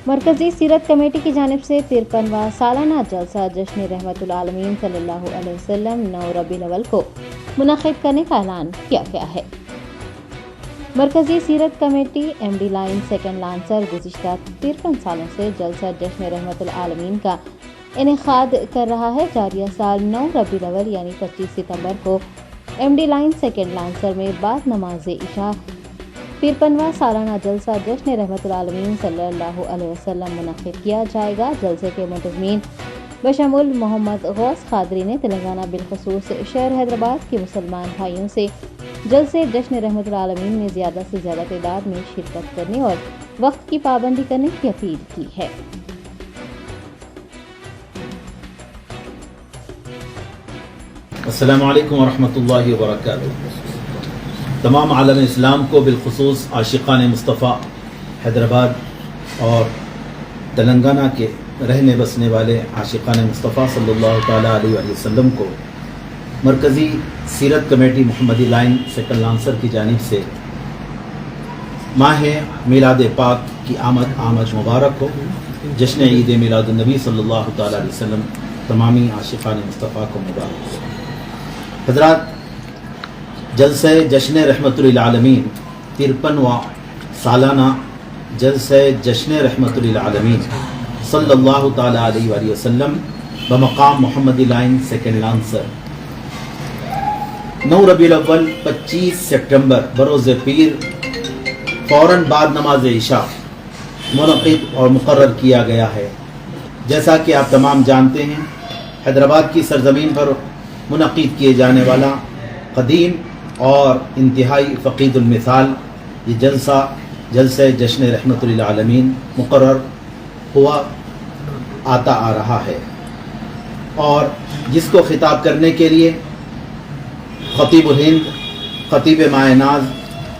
मरकज़ी सीरत कमेटी की जानिब से 53वां सालाना जलसा जश्न रहमतुल आलमीन सल्लल्लाहु अलैहि वसल्लम 9 रबीउल अव्वल को मुनक़्क़िद करने का ऐलान किया गया है। मरकज़ी सीरत committee MD line second lancer गुज़िश्ता 53 सालों से जलसा जश्न रहमतुल आलमीन का इनेकाद कर रहा है। जारिया साल 9 रबीउल अव्वल यानी 25 सितंबर को MD लाइन सेकंड लांसर में बाद नमाज इशा 53वां सालाना जलसा जश्न रहमतुल आलमीन सल्लल्लाहु अलैहि वसल्लम मुनक़्क़िद किया जाएगा। जलसे के मुंतज़मीन बशमुल मोहम्मद गौस क़ादरी ने तेलंगाना बिलखुसूस शहर हैदराबाद के मुसलमान भाइयों से जलसे जश्न रहमतुल आलमीन में ज़्यादा से ज़्यादा तादाद में शिरकत करने और वक्त की पाबंदी करने की अपील की है। अस्सलामु अलैकुम वरहमतुल्लाहि वबरकातुहू। तमाम आलम इस्लाम को बिलखुसूस आशिक़ान मुस्तफ़ा हैदराबाद और तेलंगाना के रहने बसने वाले आशिक़ान मुस्तफ़ा सल्लल्लाहु तआला अलैहि वसल्लम को मरकज़ी सीरत कमेटी मुहम्मदी लाइन सेकंड लांसर की जानिब से माह मिलाद पाक की आमद मुबारक हो। जश्न ईद मिलादुन नबी सल्लल्लाहु तआला अलैहि वसल्लम तमामी आशिक़ान मुस्तफ़ा को मुबारक हो। हज़रात, जलसे जश्न रहमतुल आलमीन 53वां सालाना जलसे जश्न रहमतुल आलमीन सल्लल्लाहु तआला अलैहि वसल्लम बमक़ाम मुहम्मदी लाइन सेकंड लांसर 9 रबीउल अव्वल 25 सितंबर बरोज़ पीर फ़ौरन बाद नमाज इशा मुनक़्क़िद और मुक़र्रर किया गया है। जैसा कि आप तमाम जानते हैं, हैदराबाद की सरज़मीन पर मुनक़्क़िद किए जाने वाला क़दीम और इंतहाई फ़क़ीदुल मिसाल ये जलसे जश्न रहमतुल आलमीन मुक़र्रर हुआ आता आ रहा है और जिसको ख़िताब करने के लिए ख़तीबुल हिंद ख़तीब मायनाज़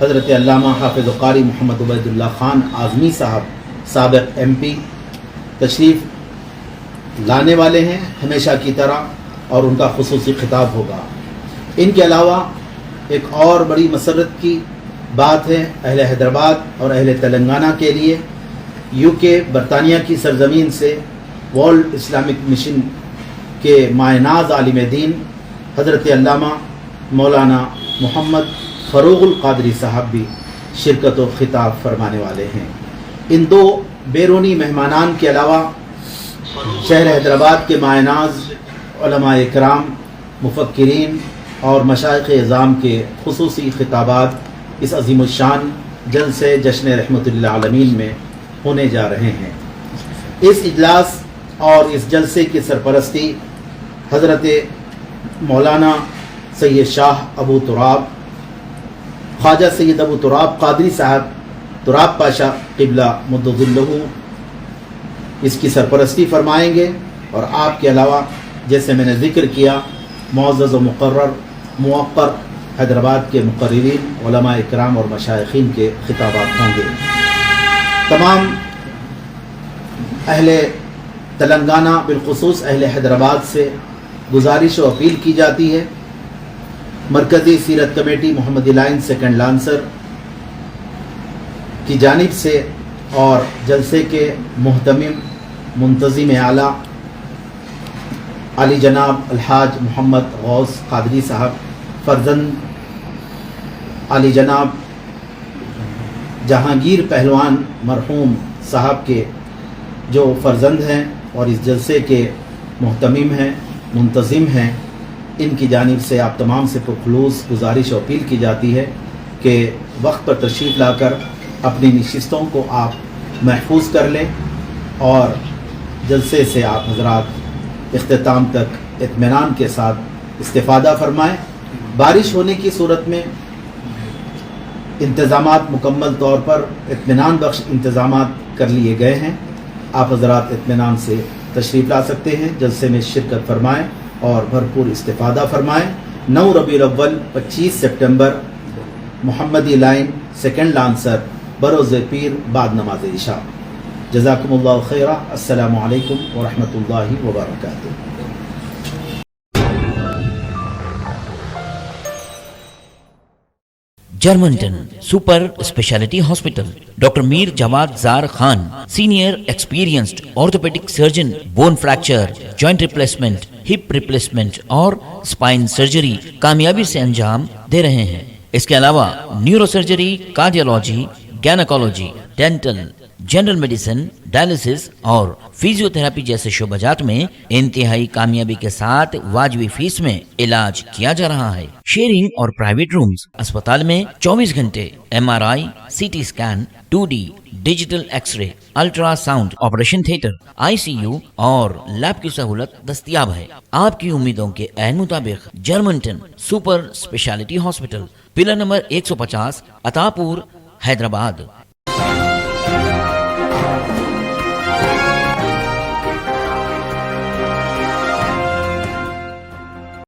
हज़रत अल्लामा हाफ़िज़ क़ारी मोहम्मद उबैदुल्लाह ख़ान आज़मी साहब साबिक़ MP तशरीफ़ लाने वाले हैं हमेशा की तरह और उनका ख़ुसूसी ख़िताब होगा। इनके अलावा एक और बड़ी मसरत की बात है अहले हैदराबाद और अहले तेलंगाना के लिए UK बरतानिया की सरज़मीन से वर्ल्ड इस्लामिक मिशन के मायनाज़ आलिम दीन हज़रत अल्लामा मौलाना मोहम्मद फ़रूग़ुल क़ादरी साहब भी शिरकत व ख़िताब फरमाने वाले हैं। इन दो बैरूनी मेहमानान के अलावा शहर हैदराबाद के मायनाज़ उलमाए इकराम मुफ़क्किरीन और मशाइख़ इज़ाम के ख़ुसूसी ख़िताबात इस अज़ीमुश्शान जलसे जश्न रहमतुल आलमीन में होने जा रहे हैं। इस इजलास और इस जलसे की सरपरस्ती हज़रत मौलाना सैयद शाह अबू तुराब ख्वाजा सैयद अबू तुराब क़ादरी साहब तुराब पाशा क़िबला मुद्दतुल्लहु इसकी सरपरस्ती फरमाएंगे और आपके अलावा जैसे मैंने ज़िक्र किया मुअज़्ज़ज़ व मुक़र्रर मुवक़्क़र हैदराबाद के मुक़र्रिरीन उलमा इकराम और मशाइख़ीन के ख़िताबात होंगे। तमाम अहले तेलंगाना बिलखुसूस अहले हैदराबाद से गुजारिश व अपील की जाती है मरकज़ी सीरत कमेटी मुहम्मदी लाइन सेकंड लांसर की जानिब से और जलसे के मुहतमिम मुंतज़िम आला अली जनाब अलहाज मोहम्मद गौस क़ादरी साहब फ़र्जंद अली जनाब जहांगीर पहलवान मरहूम साहब के जो फ़र्जंद हैं और इस जलसे के मुहतमिम हैं मुंतज़िम हैं, इनकी जानिब से आप तमाम से पुरखुलूस गुजारिश और अपील की जाती है कि वक्त पर तशरीफ़ लाकर अपनी नशिस्तों को आप महफूज कर लें और जलसे से आप हज़रात इख्तिताम तक इत्मीनान के साथ इस्तिफ़ादा फरमाएँ। बारिश होने की सूरत में इंतज़ामात मुकम्मल तौर पर इत्मीनान बख्श इंतज़ामात कर लिए गए हैं। आप हज़रात इत्मीनान से तशरीफ़ ला सकते हैं, जलसे में शिरकत फरमाएँ और भरपूर इस्तिफ़ादा फरमाएँ। 9 रबीउल अव्वल 25 सितंबर मुहम्मदी लाइन सेकंड लांसर बरोज़ पीर बाद नमाज इशा। जज़ाकुमुल्लाहु खैरा। अस्सलामु अलैकुम व रहमतुल्लाहि व बरकातुहू। Germanton super speciality hospital, doctor Mir Jawad Zar Khan, senior experienced orthopaedic surgeon, bone fracture, joint replacement, hip replacement اور اسپائن سرجری کامیابی سے انجام دے رہے ہیں۔ اس کے علاوہ neurosurgery, cardiology, gynaecology, dental, general medicine, dialysis اور فزیو تھراپی جیسے شعبہ جات میں انتہائی کامیابی کے ساتھ واجبی فیس میں علاج کیا جا رہا ہے۔ شیئرنگ اور پرائیویٹ رومز، اسپتال میں 24 گھنٹے MRI، CT scan, 2D digital X ray, ultra sound, operation theatre, ICU اور لیب کی سہولت دستیاب ہے۔ آپ کی امیدوں کے عین مطابق Germanton super speciality hospital, pillar number 150، عطا پور، حیدرآباد۔